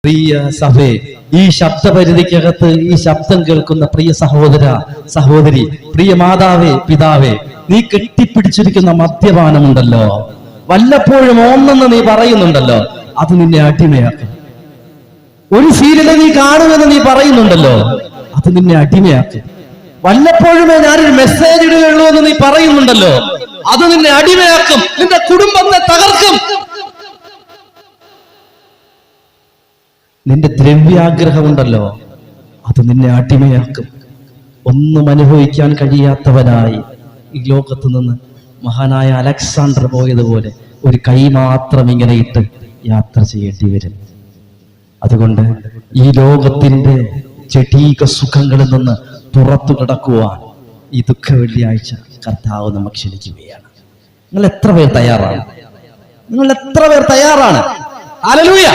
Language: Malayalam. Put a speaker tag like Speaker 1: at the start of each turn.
Speaker 1: പ്രിയ സഭേ, ഈ ശബ്ദപരിധിക്കകത്ത് ഈ ശബ്ദം കേൾക്കുന്ന പ്രിയ സഹോദര സഹോദരി, പ്രിയ മാതാവേ പിതാവേ, നീ കെട്ടിപ്പിടിച്ചിരിക്കുന്ന മദ്യപാനമുണ്ടല്ലോ, വല്ലപ്പോഴും ഓന്നെന്ന് നീ പറയുന്നുണ്ടല്ലോ, അത് നിന്നെ അടിമയാക്കും. ഒരു സീരിയൽ നീ കാണുമെന്ന് നീ പറയുന്നുണ്ടല്ലോ, അത് നിന്നെ അടിമയാക്കും. വല്ലപ്പോഴുമേ ഞാനൊരു മെസ്സേജ് ഇടുകയുള്ളൂ എന്ന് നീ പറയുന്നുണ്ടല്ലോ, അത് നിന്നെ അടിമയാക്കും, നിന്റെ കുടുംബത്തെ തകർക്കും. നിന്റെ ദ്രവ്യാഗ്രഹമുണ്ടല്ലോ, അത് നിന്നെ അടിമയാക്കും. ഒന്നും അനുഭവിക്കാൻ കഴിയാത്തവനായി ഈ ലോകത്ത് നിന്ന് മഹാനായ അലക്സാണ്ടർ പോയതുപോലെ ഒരു കൈ മാത്രം ഇങ്ങനെ ഇട്ട് യാത്ര ചെയ്യേണ്ടി വരും. അതുകൊണ്ട് ഈ ലോകത്തിന്റെ ജഡീക സുഖങ്ങളിൽ നിന്ന് പുറത്തു കിടക്കുവാൻ ഈ ദുഃഖ വെള്ളിയാഴ്ച കർത്താവ് നമ്മെ ക്ഷണിക്കുകയാണ്. നിങ്ങൾ എത്ര പേർ തയ്യാറാണ്? നിങ്ങൾ എത്ര പേർ തയ്യാറാണ്? ഹല്ലേലൂയ!